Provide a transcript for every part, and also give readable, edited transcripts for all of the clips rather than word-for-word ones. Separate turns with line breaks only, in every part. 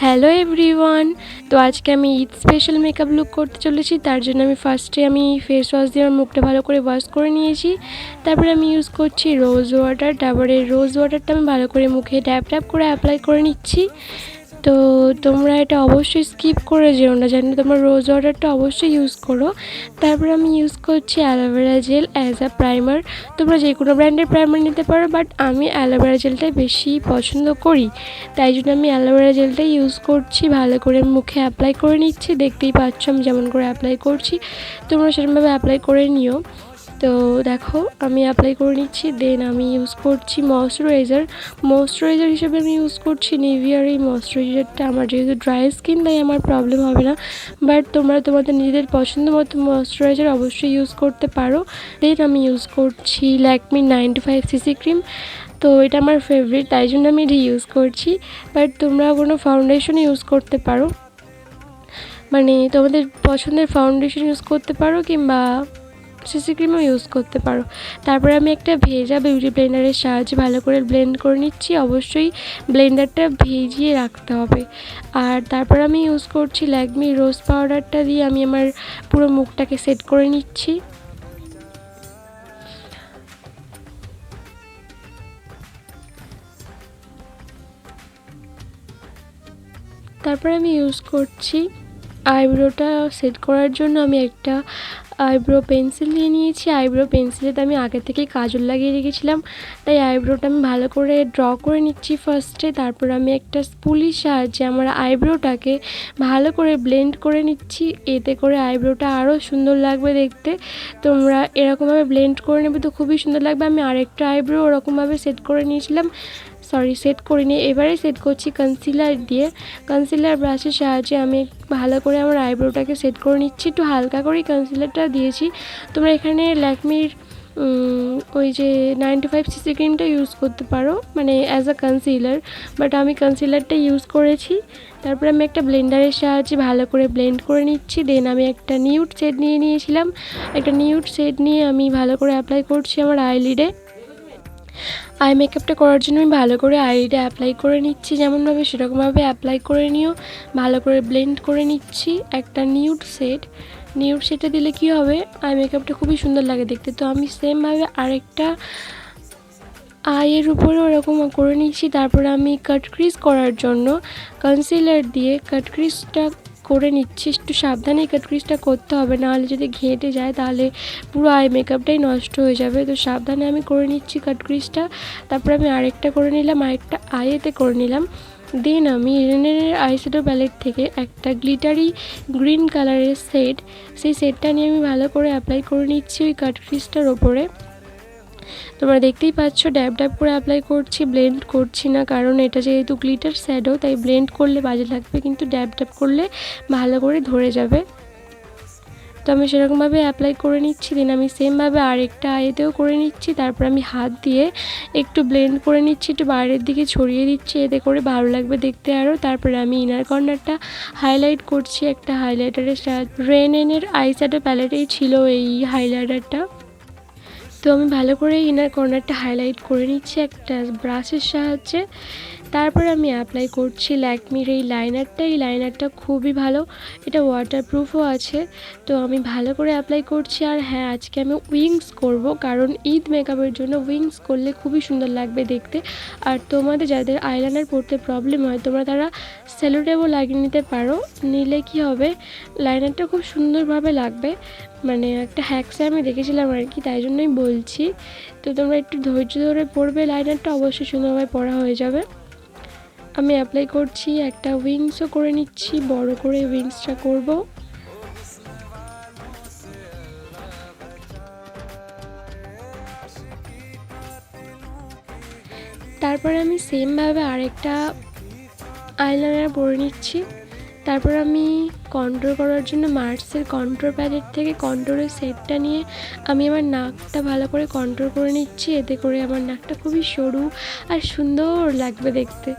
Hello everyone. তো আজকে আমি ঈদ স্পেশাল মেকআপ লুক করতে চলেছি। তার জন্য আমি ফার্স্টে ফেস ওয়াশ দিয়ে আমার মুখটা ভালো করে ওয়াশ করে নিয়েছি। তারপরে আমি ইউজ করছি রোজ ওয়াটার। তারপরে রোজ ওয়াটারটা আমি ভালো করে মুখে ট্যাপ ট্যাপ করে অ্যাপ্লাই করে নিচ্ছি। তো তোমরা এটা অবশ্যই স্কিপ করে যেও না, জানি তোমরা রোজ ওয়াটারটা অবশ্যই ইউজ করো। তারপরে আমি ইউজ করছি aloe vera gel as a primer. তোমরা যে কোনো ব্র্যান্ডের প্রাইমার নিতে পারো, বাট আমি অ্যালোভেরা জেলটাই বেশি পছন্দ করি, তাই জন্য আমি অ্যালোভেরা জেলটাই ইউজ করছি। ভালো করে মুখে অ্যাপ্লাই করে নিচ্ছি। দেখতেই পাচ্ছ আমি যেমন করে অ্যাপ্লাই করছি, তোমরা সেরকমভাবে অ্যাপ্লাই করে নিও। তো দেখো আমি অ্যাপ্লাই করে নিচ্ছি। দেন আমি ইউজ করছি ময়শ্চারাইজার হিসেবে আমি ইউজ করছি নিভিয়ার এই ময়শ্চারাইজারটা। আমার যেহেতু ড্রাই স্কিন, তাই আমার প্রবলেম হবে না, বাট তোমরা তোমাদের নিজেদের পছন্দ মতো ময়শ্চারাইজার অবশ্যই ইউজ করতে পারো। দেন আমি ইউজ করছি ল্যাকমি 95cc ক্রিম। তো এটা আমার ফেভারিট, তাই জন্য আমি এটা ইউজ করছি। বাট তোমরা কোনো ফাউন্ডেশন ইউজ করতে পারো, মানে তোমাদের পছন্দের ফাউন্ডেশন ইউজ করতে পারো, কিংবা সিসি ক্রিমও ইউজ করতে পারো। তারপরে আমি একটা ভেজা বিউটি ব্লেন্ডারের সাহায্যে ভালো করে ব্লেন্ড করে নিচ্ছি। অবশ্যই ব্লেন্ডারটা ভিজিয়ে রাখতে হবে। আর তারপর আমি ইউজ করছি ল্যাকমি রোজ পাউডারটা দিয়ে আমি আমার পুরো মুখটাকে সেট করে নিচ্ছি। তারপরে আমি ইউজ করছি আইব্রোটা সেট করার জন্য আমি একটা আইব্রো পেন্সিল নিয়ে নিয়েছি। আইব্রো পেন্সিলেতে আমি আগে থেকেই কাজল লাগিয়ে রেখেছিলাম, তাই আইব্রোটা আমি ভালো করে ড্র করে নিচ্ছি ফার্স্টে। তারপর আমি একটা স্পুলির সাহায্যে আমার আইব্রোটাকে ভালো করে ব্লেন্ড করে নিচ্ছি। এতে করে আইব্রোটা আরও সুন্দর লাগবে দেখতে। তোমরা এরকমভাবে ব্লেন্ড করে নেবে তো খুবই সুন্দর লাগবে। আমি আরেকটা আইব্রো ওরকমভাবে সেট করিনি, এবারে সেট করছি কনসিলার দিয়ে। কনসিলার ব্রাশের সাহায্যে আমি ভালো করে আমার আইব্রোটাকে সেট করে নিচ্ছি। একটু হালকা করেই কনসিলারটা দিয়েছি। তোমরা এখানে ল্যাকমির ওই যে 95cc ক্রিমটা ইউজ করতে পারো, মানে অ্যাজ আ কনসিলার, বাট আমি কনসিলারটা ইউজ করেছি। তারপরে আমি একটা ব্লেন্ডারের সাহায্যে ভালো করে ব্লেন্ড করে নিচ্ছি। দেন আমি একটা নিউড শেড নিয়েছিলাম। একটা নিউড শেড নিয়ে আমি ভালো করে অ্যাপ্লাই করছি আমার আইলিডে। আই মেকআপটা করার জন্য আমি ভালো করে আইলিডে অ্যাপ্লাই করে নিচ্ছি, যেমনভাবে সেরকমভাবে অ্যাপ্লাই করে নিও। ভালো করে ব্লেন্ড করে নিচ্ছি একটা নিউড শেডটা দিলে কি হবে, আই মেকআপটা খুবই সুন্দর লাগে দেখতে। তো আমি সেমভাবে আরেকটা আইয়ের উপরে ওরকম করে নিচ্ছি। তারপরে আমি কাট ক্রিজ করার জন্য কনসিলার দিয়ে কাট ক্রিজটা করে নিচ্ছি। একটু সাবধানে কাট ক্রিজটা করতে হবে, নাহলে যদি ঘেঁটে যায় তাহলে পুরো আই মেকআপটাই নষ্ট হয়ে যাবে। তো সাবধানে আমি করে নিচ্ছি কাট ক্রিজটা। তারপরে আমি আরেকটা করে নিলাম, আরেকটা আইয়েতে করে নিলাম। দেন আমি ইরেনের আইশ্যাডো প্যালেট থেকে একটা গ্লিটারি গ্রিন কালারের সেই সেটটা নিয়ে আমি ভালো করে অ্যাপ্লাই করে নিচ্ছি ওই কাট ক্রিজটার ওপরে। তোমরা দেখতেই পাচ্ছ ড্যাব ড্যাব করে অ্যাপ্লাই করছি, ব্লেন্ড করছি না, কারণ এটা যেহেতু গ্লিটার শ্যাডো, তাই ব্লেন্ড করলে বাজে লাগবে, কিন্তু ড্যাব ড্যাব করলে ভালো করে ধরে যাবে। তো আমি সেরকমভাবে অ্যাপ্লাই করে নিচ্ছি। দেন আমি সেমভাবে আরেকটা আইতেও করে নিচ্ছি। তারপর আমি হাত দিয়ে একটু ব্লেন্ড করে নিচ্ছি, একটু বাইরের দিকে ছড়িয়ে দিচ্ছি, এতে করে ভালো লাগবে দেখতে আরও। তারপরে আমি ইনার কর্নারটা হাইলাইট করছি একটা হাইলাইটারের সাহায্যে। রেনের আইশ্যাডো প্যালেটেই ছিল এই হাইলাইটারটা। তো আমি ভালো করে ইনার কর্নারটা হাইলাইট করে নিচ্ছি একটা ব্রাশের সাহায্যে। তারপর আমি অ্যাপ্লাই করছি ল্যাকমির এই লাইনারটা খুবই ভালো, এটা ওয়াটারপ্রুফও আছে। তো আমি ভালো করে অ্যাপ্লাই করছি। আর হ্যাঁ, আজকে আমি উইংস করব, কারণ ঈদ মেকআপের জন্য উইংস করলে খুবই সুন্দর লাগবে দেখতে। আর তোমাদের যাদের আইলাইনার পরতে প্রবলেম হয়, তোমরা তারা সেলোটেপও লাগিয়ে নিতে পারো। নিলে কি হবে, লাইনারটা খুব সুন্দরভাবে লাগবে। মানে একটা হ্যাকসে আমি দেখেছিলাম আর কি, তাই জন্যই বলছি। তো তোমরা একটু ধৈর্য ধরে পড়বে, লাইনারটা অবশ্যই সুন্দরভাবে পড়া হয়ে যাবে। আমি অ্যাপ্লাই করছি, একটা উইংসও করে নিচ্ছি, বড় করে উইংসটা করব। তারপরে আমি সেমভাবে আরেকটা আইলাইনার পরে নিচ্ছি। তারপর আমি কন্ট্রোল করার জন্য মার্সের কন্ট্রোল প্যালেট থেকে কন্ট্রোলের সেটটা নিয়ে আমি আমার নাকটা ভালো করে কন্ট্রোল করে নিচ্ছি। এতে করে আমার নাকটা খুবই সরু আর সুন্দর লাগবে দেখতে।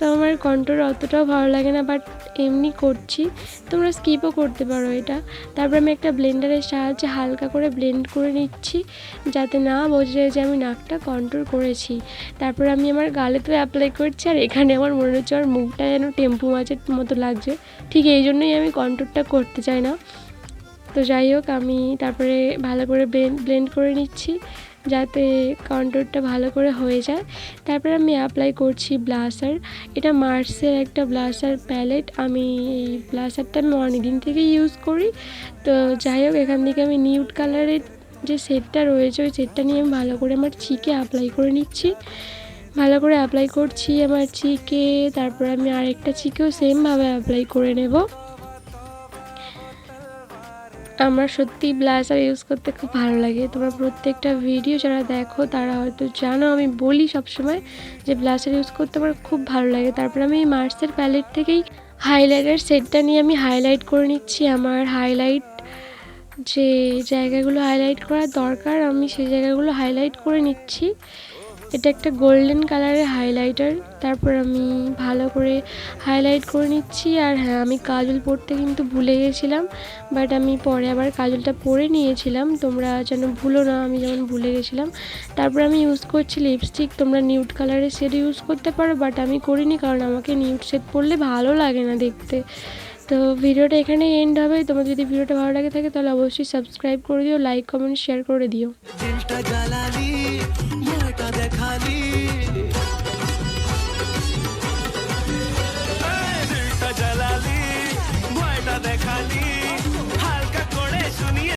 তো আমার কন্ট্যুর অতটাও ভালো লাগে না, বাট এমনি করছি, তোমরা স্কিপও করতে পারো এটা। তারপর আমি একটা ব্লেন্ডারের সাহায্যে হালকা করে ব্লেন্ড করে নিচ্ছি, যাতে না বোঝা যায় যে আমি নাকটা কন্ট্যুর করেছি। তারপর আমি আমার গালে তো অ্যাপ্লাই করছি, আর এখানে আমার মনে হচ্ছে আমার মুখটা যেন টেম্পু মাছের মতো লাগছে, ঠিক এই জন্যই আমি কন্ট্যুরটা করতে চাই না। তো যাই হোক, আমি তারপরে ভালো করে ব্লেন্ড করে নিচ্ছি যাতে কন্ট্যুরটা ভালো করে হয়ে যায়। তারপরে আমি অ্যাপ্লাই করছি ব্লাশার। এটা মার্সের একটা ব্লাশার প্যালেট। আমি এই ব্লাশারটা আমি অনেক দিন থেকে ইউজ করি। তো যাই হোক, এখান থেকে আমি নিউড কালারের যে শেডটা রয়েছে ওই শেডটা নিয়ে আমি ভালো করে আমার চিকে অ্যাপ্লাই করে নিচ্ছি। ভালো করে অ্যাপ্লাই করছি আমার চিকে, তারপর আমি আরেকটা চিকেও সেমভাবে অ্যাপ্লাই করে নেব। আমার সত্যি ব্লাশার ইউজ করতে খুব ভালো লাগে। তোমরা প্রত্যেকটা ভিডিও যারা দেখো তারা হয়তো জানো, আমি বলি সবসময় যে ব্লাশার ইউজ করতে আমার খুব ভালো লাগে। তারপর আমি এই মার্সের প্যালেট থেকেই হাইলাইটার সেটটা নিয়ে আমি হাইলাইট করে নিচ্ছি। আমার হাইলাইট যে জায়গাগুলো হাইলাইট করার দরকার আমি সেই জায়গাগুলো হাইলাইট করে নিচ্ছি। এটা একটা গোল্ডেন কালারের হাইলাইটার। তারপর আমি ভালো করে হাইলাইট করে নিচ্ছি। আর হ্যাঁ, আমি কাজল পরতে কিন্তু ভুলে গেছিলাম, বাট আমি পরে আবার কাজলটা পরে নিয়েছিলাম। তোমরা যেন ভুলো না, আমি যেমন ভুলে গেছিলাম। তারপর আমি ইউজ করছি লিপস্টিক। তোমরা নিউড কালারের শেড ইউজ করতে পারো, বাট আমি করিনি কারণ আমাকে নিউড শেড পরলে ভালো লাগে না দেখতে। তো ভিডিওটা এখানে এন্ড হবে। তোমার যদি ভিডিওটা ভালো লাগে থাকে তাহলে অবশ্যই সাবস্ক্রাইব করে দিও, লাইক কমেন্ট শেয়ার করে দিও।